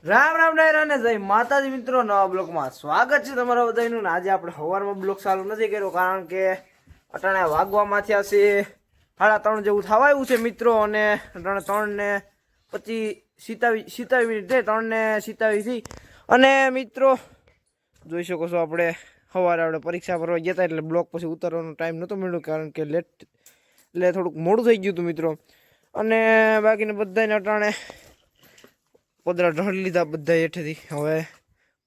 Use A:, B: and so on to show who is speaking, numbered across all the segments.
A: રામ રામ ડાયરા ને જય માતાજી મિત્રો, નવા બ્લોકમાં સ્વાગત છે તમારા બધાનું। આજે આપણે સવારમાં બ્લોક ચાલુ નથી કર્યો કારણ કે અટાણે વાગવામાં થયા છે 3:30 જેવું થવા આવ્યું છે મિત્રો। અને અટાણે 3:27 મિનિટ થઈ, 3:27 થઈ। અને મિત્રો જોઈ શકો છો આપણે સવારે આપણે પરીક્ષા ભરવા ગયા હતા એટલે બ્લોક પછી ઉતરવાનો ટાઈમ નહોતો મળ્યો કારણ કે લેટ એટલે થોડુંક મોડું થઈ ગયું હતું મિત્રો। અને બાકીને બધાને અટાણે પોદરા ઢળી લીધા બધા હેઠેથી, હવે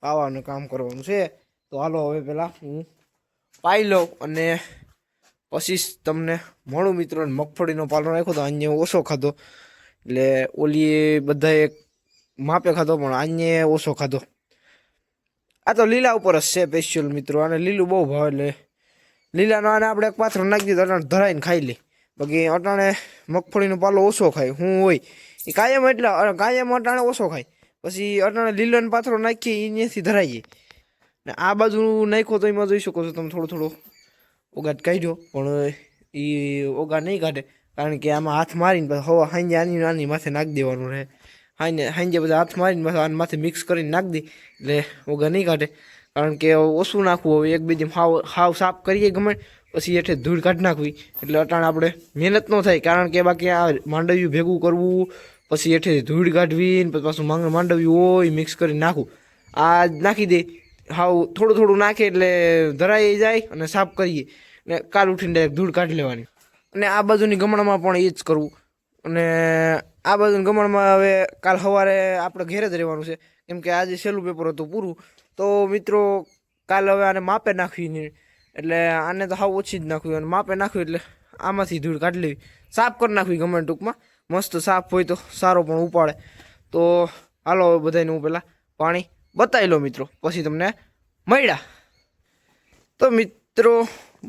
A: પાવાનું કામ કરવાનું છે। તો હાલો હવે પહેલાં હું પાઈ લઉં અને પછી તમને મળું મિત્રો। મગફળીનો પાલો રાખ્યો તો આજે ઓછો ખાધો, એટલે ઓલી બધાએ માપે ખાધો પણ આજે ઓછો ખાધો। આ તો લીલા ઉપર જ છે સ્પેશિયલ મિત્રો, અને લીલું બહુ ભાવે એટલે લીલાનો આને આપણે એક પાથરો નાખી દીધો અટાણે ધરાઈને ખાઈ લે। બાકી અટાણે મગફળીનો પાલો ઓછો ખાય હું હોય એ કાયમ, એટલે કાયમ અટાણે ઓછો ખાય, પછી અટાણે લીલાનો પાથરો નાખીએ અહીંયાથી ધરાઈ જાય। ને આ બાજુ નાખ્યો તો એમાં જોઈ શકો છો તમે થોડો થોડો ઓગાટ કાઢ્યો, પણ એ ઓગા નહીં કાઢે કારણ કે આમાં હાથ મારીને પછી હવા સાંજે આની માથે નાખી દેવાનું રહે। સાંજે બધા હાથ મારીને પછી આની માથે મિક્સ કરીને નાખી દે એટલે ઓગા નહીં કાઢે, કારણ કે ઓછું નાખવું હવે એક બીજી હાવ સાફ કરીએ ગમે પછી હેઠે ધૂળ કાઢી નાખવી એટલે અટાણે આપણે મહેનત ન થાય, કારણ કે બાકી આ માંડવ્યું ભેગું કરવું પછી હેઠેથી ધૂળ કાઢવી ને પછી પાછું માંડવ્યું હોય મિક્સ કરીને નાખવું। આ નાખી દે હાવ થોડું થોડું નાખે એટલે ધરાઈ જાય અને સાફ કરીએ ને કાલ ઉઠીને ડાયરેક્ટ ધૂળ કાઢી લેવાની। અને આ બાજુની ગમણામાં પણ એ જ કરવું। અને આ બાજુની ગમણમાં હવે કાલ સવારે આપણે ઘેર જ રહેવાનું છે કેમ કે આજે છેલ્લું પેપર હતું પૂરું। તો મિત્રો કાલ હવે આને માપે નાખવી, એટલે આને તો હાવ ઓછી જ નાખવી અને માપે નાખવી એટલે આમાંથી ધૂળ કાઢી લેવી, સાફ કરી નાખવી ગમે ટૂંકમાં, મસ્ત સાફ હોય તો સારો પણ ઉપાડે। તો હાલો હવે બધાને હું પહેલાં પાણી બતાવી લો મિત્રો, પછી તમને મળ્યા। તો મિત્રો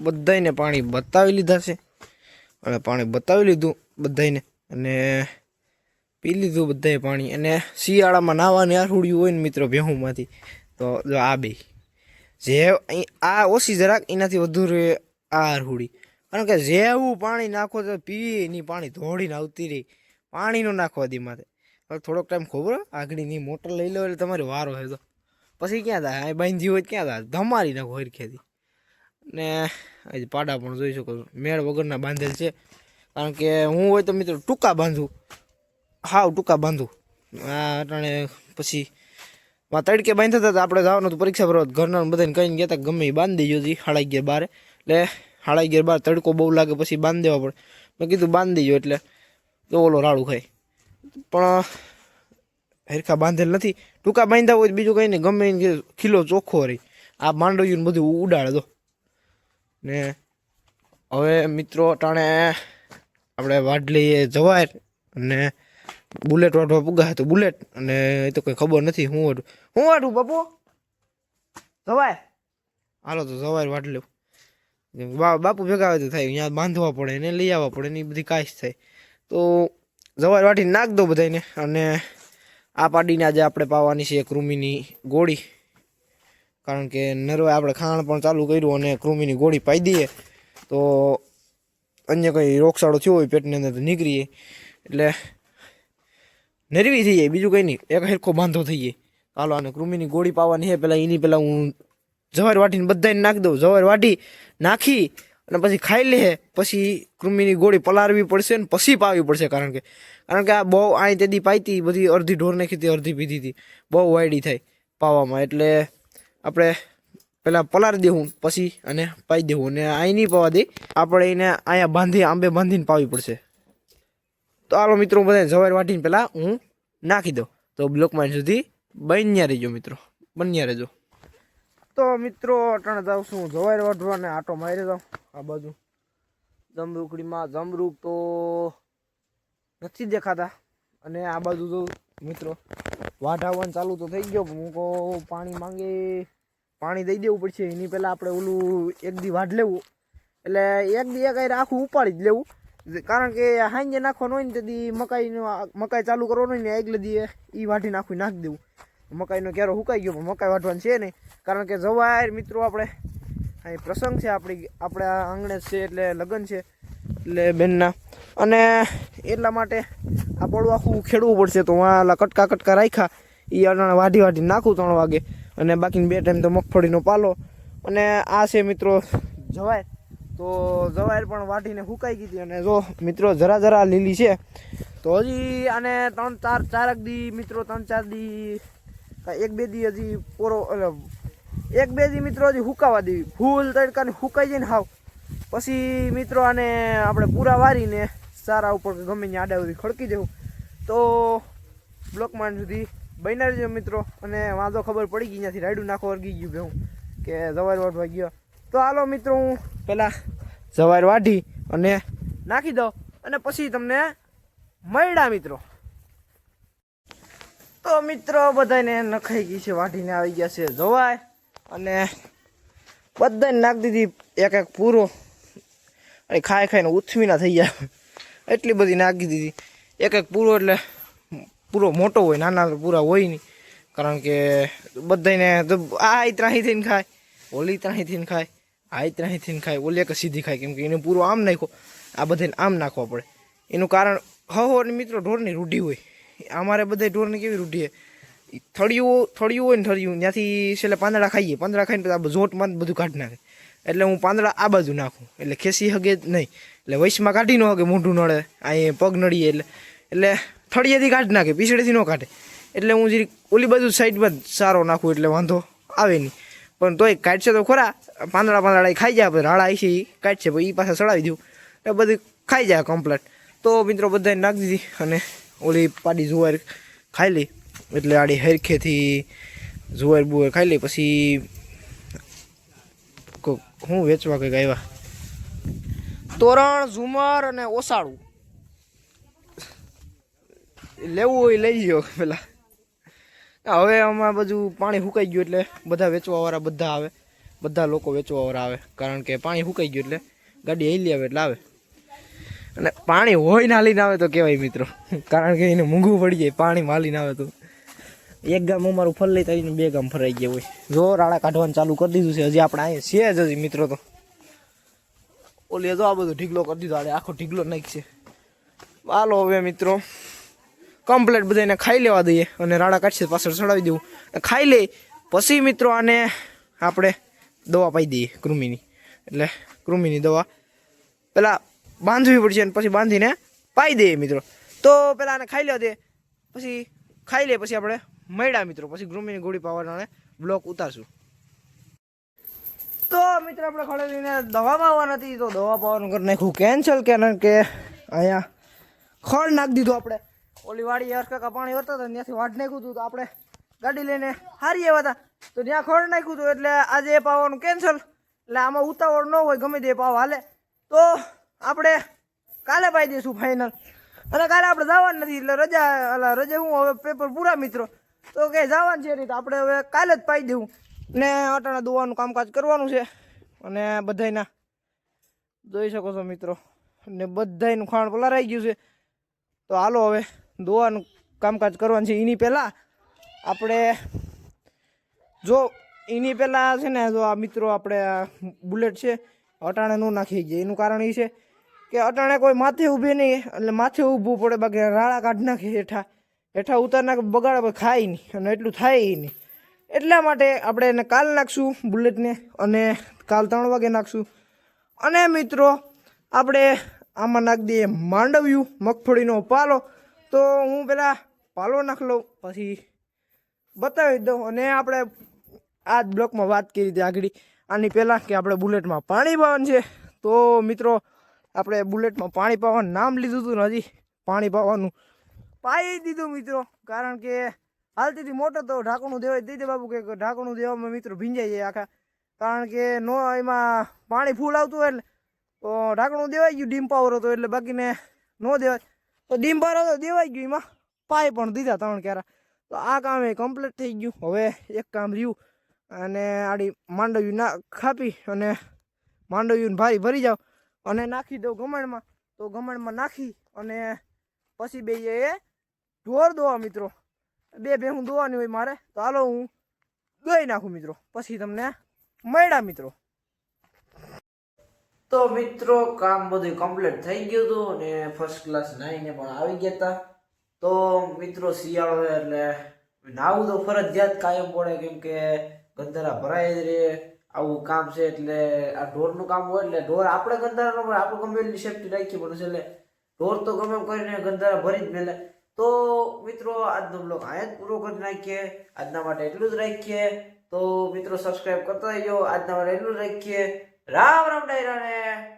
A: બધાને પાણી બતાવી લીધા છે, અને પાણી બતાવી લીધું બધાને અને પી લીધું બધાએ પાણી। અને શિયાળામાં નાહવાની આરહુડિયું હોય ને મિત્રો ભેહુંમાંથી, તો જો આ બે જે આ ઓછી જરાક એનાથી વધુ રહે આ આરહુડી, કારણ કે જેવું પાણી નાખો તો પીવી નહીં, પાણી ધોડીને આવતી રહી, પાણીનું નાખવા દી માથે। હવે થોડોક ટાઈમ ખબર આગળની મોટર લઈ લો એટલે તમારે વારો છે, તો પછી ક્યાં થાય આ બાંધી હોય ક્યાં થાય ધમારી નાખો હરખેથી। ને આજે પાડા પણ જોઈ શકો છો મેળ વગરના બાંધેલ છે, કારણ કે હું હોય તો મિત્રો ટૂંકા બાંધું, હાવ ટૂંકા બાંધું। આ અટાણે પછી તડકે બાંધતા હતા આપણે જવાનું હતું પરીક્ષા ભરવા, ઘરના બધાને કહીને ગયા હતા ગમે એ બાંધી દેજો 11:30 એટલે 11:30 તડકો બહુ લાગે પછી બાંધી દેવા પડે, મેં કીધું બાંધી દેજો એટલે તો ઓલો રાડું ખાય, પણ હરખા બાંધેલ નથી। ટૂંકા બાંધ્યા હોય બીજું કંઈ નહીં, ગમે એને ખીલો ચોખ્ખો રહી, આ માંડવ્યું બધું ઉડાડે દો। ને હવે મિત્રો ટાણે આપણે વાઢ લઈએ જવાય અને બુલેટ વાઢવા પુગા તો બુલેટ, અને એ તો કંઈ ખબર નથી હું વાઢું બાપુ જવાય, હાલો તો જવાય વાઢ લેવું, બાપુ ભેગા આવે તો થાય, અહીંયા બાંધવા પડે એને લઈ આવવા પડે એની બધી કાશ થાય। તો જવાય વાઢીને નાખ દો બધાને। અને આ પાડીને આજે આપણે પાવાની છે કૃમિની ગોળી, કારણ કે નરવા આપણે ખાણ પણ ચાલુ કર્યું અને કૃમિની ગોળી પાઈ દઈએ તો અન્ય કંઈ રોગચાળો થયો હોય પેટની અંદર તો નીકળીએ એટલે નરવી થઈ જાય, બીજું કંઈ નહીં, એક હરખો બાંધો થઈ જાય। હાલો આને કૃમિની ગોળી પાવાની છે પહેલાં, એની પહેલાં હું જવાર વાટીને બધાને નાખી દઉં, જવાર વાટી નાખી અને પછી ખાઈ લે, પછી કૃમિની ગોળી પલાળવી પડશે ને પછી પાવી પડશે, કારણ કે આ બહુ અહીં તેદી પાઈતી બધી અડધી ઢોર નાખી હતી અડધી પીધી હતી, બહુ વાયડી થાય પાવામાં, એટલે આપણે પહેલાં પલાળી દેવું પછી અને પાઈ દેવું, અને અહીં નહીં પાવા દે આપણે એને અહીંયા બાંધી આંબે બાંધીને પાવી પડશે। તો હાલો મિત્રો બધા જવાર વાટીને પહેલાં હું નાખી દઉં, તો બ્લોકમાં સુધી બન્યા રહેજો મિત્રો, બન્યા રહેજો। તો મિત્રો અટાણે જાઉં છું જવાર વાઢવા ને આટો મારી જાઉં આ બાજુ જમરૂકડીમાં, જમરૂક તો નથી દેખાતા, અને આ બાજુ તો મિત્રો વાઢાવાનું ચાલુ તો થઈ ગયો, હું કહું પાણી માંગે પાણી દઈ દેવું પડશે, એની પહેલાં આપણે ઓલું એક દી વાઢ લેવું, એટલે એક દી એક આખું ઉપાડી જ લેવું, કારણ કે સાંજે નાખવાનું હોય ને તેથી મકાઈ ચાલુ કરવાનું હોય ને આગલે દી એ વાઢી નાખી દેવું, મકાઈનો ક્યારો સુકાઈ ગયો પણ મકાઈ વાઢવાનું છે નહીં, કારણ કે જવાય મિત્રો આપણે અહીં પ્રસંગ છે આપણા આંગણે છે એટલે લગ્ન છે એટલે બેનના, અને એટલા માટે આ પડું આખું ખેડવું પડશે, તો વાલા કટકા રાખ્યા એ અટાણે વાઢી નાખું 3 વાગે, અને બાકીની 2 ટાઈમ તો મગફળીનો પાલો. અને આ છે મિત્રો જવાય. તો જવાયર પણ વાઢીને સુકાઈ ગઈ હતી, અને જો મિત્રો જરા લીલી છે. તો હજી આને 3-4 દી મિત્રો, 3-4 દી, 1-2 દી હજી પોરો, 1-2 દી મિત્રો હજી સુકાવા દેવી, ફૂલ તડકાને સુકાઈ જાય ને હાવ. પછી મિત્રો આને આપણે પૂરા વારીને સારા ઉપર ગમે ત્યાં આડા સુધી ખડકી દેવું. તો બ્લોકમાં સુધી બન્યા રહેજો મિત્રો. અને વાંધો ખબર પડી ગઈ, ત્યાંથી રાયડું નાખો વર્ગી ગયું ભેહું કે જવાર વાઢવા ગયો. તો હાલો મિત્રો હું પહેલાં જવાર વાઢી અને નાખી દઉં, અને પછી તમને મળ્યા મિત્રો. તો મિત્રો બધાને નખાઈ ગઈ છે, વાઢીને આવી ગયા છે જવાય, અને બધાને નાખી દીધી એક પૂરો. અને ખાઈને ઉથમીના થઈ ગયા, એટલી બધી નાખી દીધી. એક પૂરો એટલે પૂરો મોટો હોય, નાના પૂરા હોય નહીં. કારણ કે બધાને આ ત્રાહી થઈને ખાય, ઓલી ત્રાહી થઈને ખાય, આ ત્રાહી થઈને ખાય, ઓલી એક સીધી ખાય. કેમ કે એને પૂરો આમ નાખો, આ બધાને આમ નાખવા પડે. એનું કારણ અને મિત્રો ઢોરની રૂઢી હોય. અમારે બધા ઢોરની કેવી રૂઢી હોય, થળિયું હોય ને, ત્યાંથી છેલ્લે પાંદડા ખાઈએ, પાંદડા ખાઈને પછી આ ઝોટમાં બધું કાઢી નાખે. એટલે હું પાંદડા આ બાજુ નાખું, એટલે ખેંચી હગે જ નહીં. એટલે વૈશમાં કાઢી ન હગે, મોઢું નળે, અહીં પગ નળીએ, એટલે થળિયેથી કાઢી નાખે, પીછળેથી ન કાઢે. એટલે હું જરી ઓલી બાજુ સાઈડમાં જ સારો નાખું, એટલે વાંધો આવે નહીં. પણ તોય કાઢશે તો ખરા, પાંદડા ખાઈ જાય. પછી રાળા છે એ કાઢશે, પછી એ પાસે ચડાવી દઉં, એટલે બધું ખાઈ જાય કમ્પ્લેટ. તો મિત્રો બધાને નાખી દીધી, અને ઓલી પાડી જુવાર ખાઈ લઈ, એટલે આડી હરખેથી જુવાર બુવાર ખાઈ લઈ. પછી હું વેચવા કંઈક આવ્યા તોરણ, ઝુમર અને ઓસાળું લેવું હોય લઈ ગયો પેલા. હવે આમાં બધું પાણી સુકાઈ ગયું, એટલે બધા વેચવાવાળા બધા આવે, બધા લોકો વેચવાવાળા આવે. કારણ કે પાણી સુકાઈ ગયું એટલે ગાડી હેલી આવે એટલે આવે. અને પાણી હોય ના લઈને આવે તો કહેવાય મિત્રો, કારણ કે એને મૂંઘું પડી જાય. પાણી માલીને આવે તો એક ગામ અમારું ફર લઈ આવીને 2 ગામ ફરાઈ ગયા હોય. જો રાડા કાઢવાનું ચાલુ કરી દીધું છે. હજી આપણે અહીંયા છે જ હજી મિત્રો. તો ઓલી જો આ બધો ઢીગલો કરી દીધો, આખો ઢીગલો નાખશે. હાલો હવે મિત્રો કમ્પ્લેટ બધાને ખાઈ લેવા દઈએ, અને રાડા કાઢશે પાછળ ચડાવી દેવું. ખાઈ લે પછી મિત્રો આને આપણે દવા પાઈ દઈએ કૃમિની. એટલે કૃમિની દવા પહેલાં બાંધવી પડશે, અને પછી બાંધીને પાઈ દઈએ મિત્રો. તો પહેલાં આને ખાઈ લેવા દે, પછી ખાઈ લે, પછી આપણે મળ્યા મિત્રો. પછી કૃમિની ગોળી પાવાના બ્લોક ઉતારશું. તો મિત્રો આપણે ખડેલીને દવા પાવા નથી, તો દવા પાવાનું કરી નાખ્યું કેન્સલ. કારણ કે અહીંયા ખડ નાખી દીધું આપણે. ઓલી વાડી હરકાકા પાણી વરતા હતા, ત્યાંથી વાડ નાખ્યું હતું. તો આપણે ગાડી લઈને હારી આવ્યા હતા, તો ત્યાં ખડ નાખ્યું હતું. એટલે આજે એ પાવાનું કેન્સલ. એટલે આમાં ઉતાવળ ન હોય, ગમે તે પાવા હાલે. તો આપણે કાલે પાઈ દઈશું ફાઇનલ. અને કાલે આપણે જવાનું નથી, એટલે રજા હું હવે પેપર પૂરા મિત્રો. તો કંઈ જવાનું છે નહીં, તો આપણે હવે કાલે જ પાઈ દેવું. ને અટાણા દોવાનું કામકાજ કરવાનું છે, અને બધાયના જોઈ શકો છો મિત્રો. ને બધાયનું ખાણ પલારાઈ ગયું છે. તો હાલો હવે દોવાનું કામકાજ કરવાનું છે. એની પહેલાં આપણે છે ને, જો આ મિત્રો આપણે બુલેટ છે અટાણે ન નાખી જાય. એનું કારણ એ છે કે અટાણે કોઈ માથે ઊભે નહીં, એટલે માથે ઊભવું પડે. બાકી રાળા કાઢી નાખે, હેઠા ઉતાર નાખે, બગાડે ખાય નહીં, અને એટલું થાય નહીં. એટલા માટે આપણે એને કાલ નાખશું બુલેટને, અને કાલ 3 વાગે નાખશું. અને મિત્રો આપણે આમાં નાખી દઈએ માંડવ્યું, મગફળીનો પાલો. તો હું પહેલાં પાલો નાખી લઉં, પછી બતાવી દઉં. અને આપણે આ જ બ્લોકમાં વાત કરી હતી આગળ આની પહેલાં, કે આપણે બુલેટમાં પાણી પાવાનું છે. તો મિત્રો આપણે બુલેટમાં પાણી પાવાનું નામ લીધું હતું, ને હજી પાણી પાવાનું પાઈ દીધું મિત્રો. કારણ કે હાલતીથી મોટો તો ઢાંકણું દેવાય દઈ દે બાબુ, કે ઢાંકણું દેવામાં મિત્રો ભીંજાઈ જાય આખા. કારણ કે એમાં પાણી ફૂલ આવતું હોય, એટલે તો ઢાંકણું દેવાઈ ગયું. ડીમ પાવર હતો એટલે, બાકીને ન દેવાય. તો ડીમ પાવર હતો દેવાઈ ગયું, એમાં પાઈ પણ દીધા 3 ક્યારા. તો આ કામ એ કમ્પ્લીટ થઈ ગયું. હવે એક કામ રહ્યું, અને આડી માંડવ્યું ખાપી, અને માંડવ્યું ભારી ભરી જાવ, અને નાખી દઉં ગમણમાં. તો ગમણમાં નાખી, અને પછી બે એ ઢોર દોવા મિત્રો. 2 ભેહું દોવાની હોય મારે. તો હાલો હું દોઈ નાખું મિત્રો, પછી તમને મળ્યા મિત્રો. તો મિત્રો કામ બધું કમ્પ્લીટ થઈ ગયું હતું, અને ફર્સ્ટ ક્લાસ નાઈને પણ આવી ગયા હતા. તો મિત્રો શિયાળો એટલે નાવું તો ફરજિયાત કાયમ પડે, કેમ કે ગંધારા ભરાય જ રે. આવું કામ છે એટલે આ ઢોરનું કામ હોય એટલે ઢોર આપણે ગંધારા ન ભરે, આપણે ગમે એટલી સેફટી રાખીએ પણ એટલે ઢોર તો ગમે એમ કરીને ગંધારા ભરી જ મેલે. તો મિત્રો આજનો બ્લોગ અહીંયા જ પૂરો કરી નાખીએ. આજના માટે એટલું જ રાખીએ. તો મિત્રો સબસ્ક્રાઇબ કરતા રહેજો. આજના માટે એટલું જ રાખીએ. રામ રામ ડાયરાને.